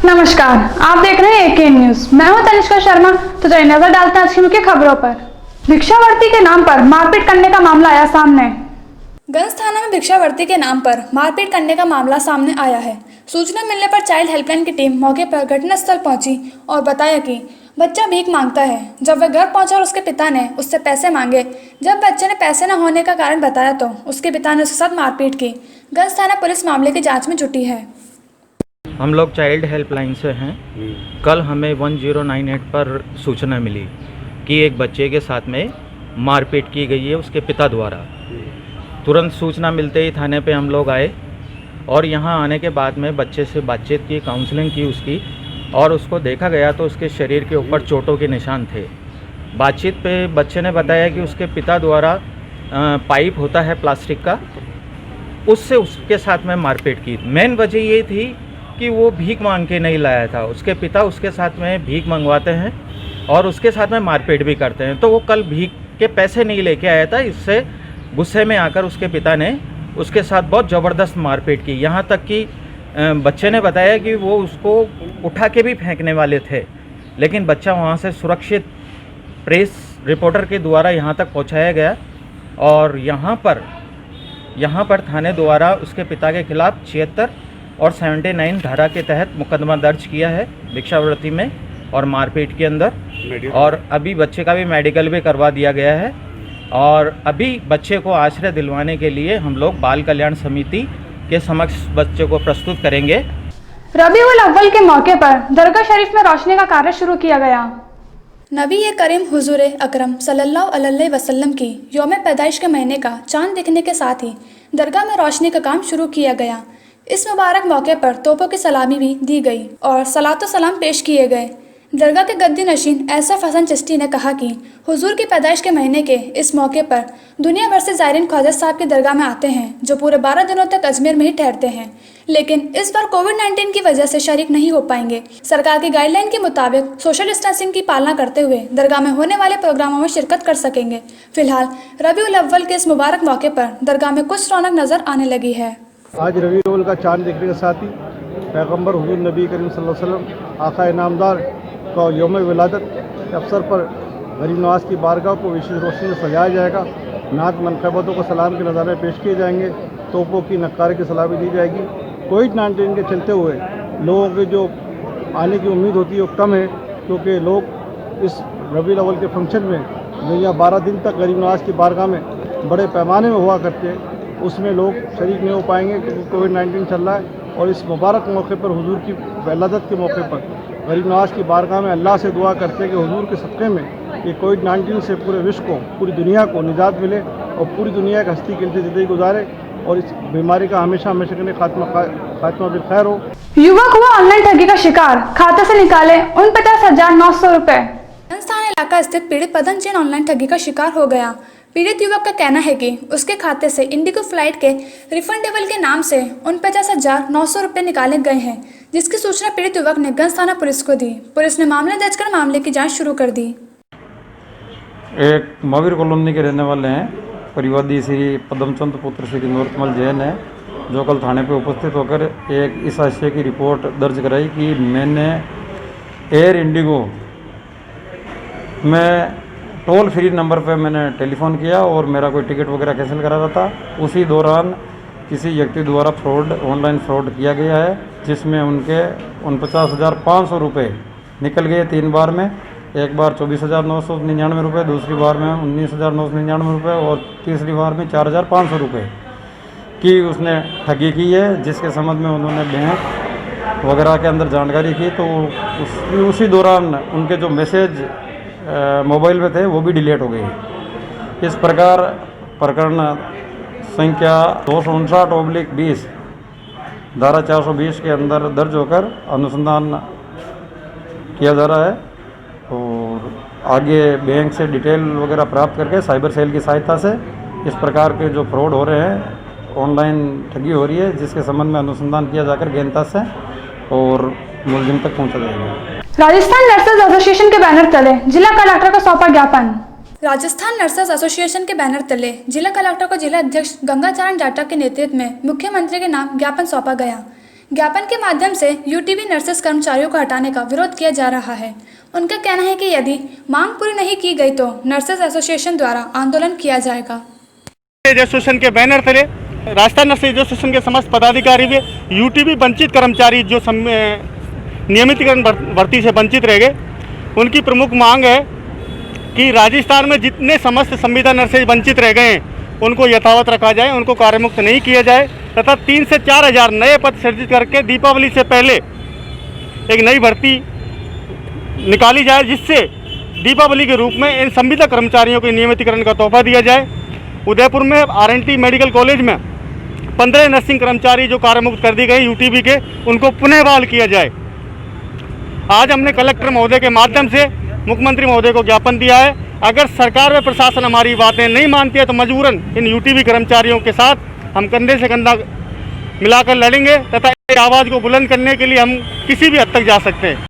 नमस्कार, आप देख रहे हैं एके न्यूज। मैं हूं तनिष्का शर्मा। तो चलिए नजर डालते हैं आज की मुख्य खबरों पर। भिक्षावृत्ति के नाम पर मारपीट करने का मामला आया सामने। गंज थाना में भिक्षावृत्ति के नाम पर मारपीट करने का मामला सामने आया है। सूचना मिलने पर चाइल्ड हेल्पलाइन की टीम मौके पर घटनास्थल पहुंची और बताया कि बच्चा भीख मांगता है। जब वह घर पहुंचा और उसके पिता ने उससे पैसे मांगे, जब बच्चे ने पैसे न होने का कारण बताया तो उसके पिता ने उसके साथ मारपीट की। गंज थाना पुलिस मामले की जाँच में जुटी है। हम लोग चाइल्ड हेल्पलाइन से हैं। कल हमें 1098 पर सूचना मिली कि एक बच्चे के साथ में मारपीट की गई है उसके पिता द्वारा। तुरंत सूचना मिलते ही थाने पे हम लोग आए और यहाँ आने के बाद में बच्चे से बातचीत की, काउंसलिंग की उसकी, और उसको देखा गया तो उसके शरीर के ऊपर चोटों के निशान थे। बातचीत पे बच्चे ने बताया कि उसके पिता द्वारा पाइप होता है प्लास्टिक का, उससे उसके साथ में मारपीट की। मेन वजह ये थी कि वो भीख मांग के नहीं लाया था। उसके पिता उसके साथ में भीख मंगवाते हैं और उसके साथ में मारपीट भी करते हैं। तो वो कल भीख के पैसे नहीं लेके आया था। इससे गुस्से में आकर उसके पिता ने उसके साथ बहुत ज़बरदस्त मारपीट की। यहाँ तक कि बच्चे ने बताया कि वो उसको उठा के भी फेंकने वाले थे, लेकिन बच्चा वहाँ से सुरक्षित प्रेस रिपोर्टर के द्वारा यहाँ तक पहुँचाया गया और यहाँ पर थाने द्वारा उसके पिता के खिलाफ 76 और 79 धारा के तहत मुकदमा दर्ज किया है भिक्षावृत्ति में और मारपीट के अंदर। और अभी बच्चे का भी मेडिकल भी करवा दिया गया है और अभी बच्चे को आश्रय दिलवाने के लिए हम लोग बाल कल्याण समिति के समक्ष बच्चे को प्रस्तुत करेंगे। रबीउल अव्वल के मौके पर दरगाह शरीफ में रोशनी का कार्य शुरू किया गया। नबी करीम हुजूर अकरम सल्लल्लाहु अलैहि वसल्लम की यौम पैदाइश के महीने का चांद दिखने के साथ ही दरगाह में रोशनी का काम शुरू किया गया। इस मुबारक मौके पर तोपों की सलामी भी दी गई और सलातो सलाम पेश किए गए। दरगाह के गद्दी नशीन एसएफ हसन चिश्ती ने कहा कि हुजूर की पैदाइश के महीने के इस मौके पर दुनिया भर से ज़ायरीन ख्वाजा साहब की दरगाह में आते हैं, जो पूरे 12 दिनों तक अजमेर में ही ठहरते हैं, लेकिन इस बार कोविड-19 की वजह से शरीक नहीं हो पाएंगे। सरकार की गाइडलाइन के मुताबिक सोशल डिस्टेंसिंग की पालना करते हुए दरगाह में होने वाले प्रोग्रामों में शिरकत कर सकेंगे। फिलहाल रबीउल अव्वल के इस मुबारक मौके पर दरगाह में कुछ रौनक नजर आने लगी है। आज रबीउल अव्वल का चांद देखने के साथ ही पैगंबर हुजूर नबी करीम सल्लल्लाहु अलैहि वसल्लम आका इनामदार का यौम विलादत के अवसर पर गरीब नवाज की बारगाह को विशेष रोशनी से सजाया जाएगा। नात मनक़बतों को सलाम के नज़ारे पेश किए जाएंगे। तोपों की नक्कारे की सलामी दी जाएगी। कोविड-19 के चलते हुए लोगों के जो आने की उम्मीद होती है वो कम है, क्योंकि लोग इस रबीउल अव्वल के फंक्शन में जो यहाँ 12 दिन तक गरीब नवाज की बारगाह में बड़े पैमाने में हुआ करते हैं, उसमें लोग शरीक नहीं हो पाएंगे क्योंकि कोविड-19 चल रहा है। और इस मुबारक मौके पर हुजूर की विलादत के मौके पर गरीब नवाज की बारगाह में अल्लाह से दुआ करते हैं कि हुजूर के सदक़े में ये कोविड-19 से पूरे विश्व को, पूरी दुनिया को निजात मिले और पूरी दुनिया का हस्ती के लिए ज़िंदगी गुजारे और इस बीमारी का हमेशा हमेशा के लिए खात्मा बिलखैर हो। युवक हुआ ऑनलाइन ठगी का शिकार, खाते से निकाले 49,900 रुपए। थाना इलाका स्थित पीड़ित पदन जैन ऑनलाइन ठगी का शिकार हो गया। पीड़ित युवक का कहना है कि उसके खाते से इंडिगो फ्लाइट के रिफंडेबल के नाम से 49,900 रुपये निकाले गए हैं, जिसकी सूचना पीड़ित युवक ने गंज थाना पुलिस को दी। पुलिस ने मामला दर्ज कर मामले की जांच शुरू कर दी। एक महावीर कॉलोनी के रहने वाले हैं परिवादी श्री पद्मचंद पुत्र श्री नूरकमल जैन है, जो कल थाने पर उपस्थित होकर एक इस आशय की रिपोर्ट दर्ज कराई कि मैंने एयर इंडिगो में टोल फ्री नंबर पे मैंने टेलीफ़ोन किया और मेरा कोई टिकट वगैरह कैंसिल करा रहा था। उसी दौरान किसी व्यक्ति द्वारा ऑनलाइन फ्रॉड किया गया है, जिसमें उनके 49,500 रुपये निकल गए 3 बार में। एक बार 24,999 रुपये, दूसरी बार में 19,999 रुपये और तीसरी बार में 4,500 रुपये की उसने ठगी की है, जिसके संबंध में उन्होंने बैंक वगैरह के अंदर जानकारी की तो उसी दौरान उनके जो मैसेज मोबाइल में थे वो भी डिलीट हो गई। इस प्रकार प्रकरण संख्या 259/20 धारा 420 के अंदर दर्ज होकर अनुसंधान किया जा रहा है और आगे बैंक से डिटेल वगैरह प्राप्त करके साइबर सेल की सहायता से इस प्रकार के जो फ्रॉड हो रहे हैं, ऑनलाइन ठगी हो रही है, जिसके संबंध में अनुसंधान किया जाकर गहनता से और मुलजिम तक पहुंचा जाएगा। राजस्थान नर्सेज एसोसिएशन के बैनर तले जिला कलेक्टर को सौंपा ज्ञापन। राजस्थान नर्सेज एसोसिएशन के बैनर तले जिला कलेक्टर को जिला अध्यक्ष गंगाचरण जाटव के नेतृत्व में मुख्यमंत्री के नाम ज्ञापन सौंपा गया। ज्ञापन के माध्यम से यूटीबी नर्सेस कर्मचारियों को हटाने का विरोध किया जा रहा है। उनका कहना है कि यदि मांग पूरी नहीं की गई तो नर्सेस एसोसिएशन द्वारा आंदोलन किया जाएगा। एसोसिएशन के बैनर तले राजस्थान नर्स एसोसिएशन के समस्त पदाधिकारी व यूटीबी वंचित कर्मचारी जो नियमितीकरण भर्ती से वंचित रह गए, उनकी प्रमुख मांग है कि राजस्थान में जितने समस्त संविदा नर्सेज वंचित रह गए हैं उनको यथावत रखा जाए, उनको कार्यमुक्त नहीं किया जाए तथा 3 से 4 हज़ार नए पद सृजित करके दीपावली से पहले एक नई भर्ती निकाली जाए, जिससे दीपावली के रूप में इन संविदा कर्मचारियों के नियमितीकरण का तोहफा दिया जाए। उदयपुर में RNT मेडिकल कॉलेज में 15 नर्सिंग कर्मचारी जो कार्यमुक्त कर दी गए यूटीबी के, उनको पुनः बहाल किया जाए। आज हमने कलेक्टर महोदय के माध्यम से मुख्यमंत्री महोदय को ज्ञापन दिया है। अगर सरकार व प्रशासन हमारी बातें नहीं मानती है तो मजबूरन इन यूटीबी कर्मचारियों के साथ हम कंधे से कंधा मिलाकर लड़ेंगे तथा आवाज़ को बुलंद करने के लिए हम किसी भी हद तक जा सकते हैं।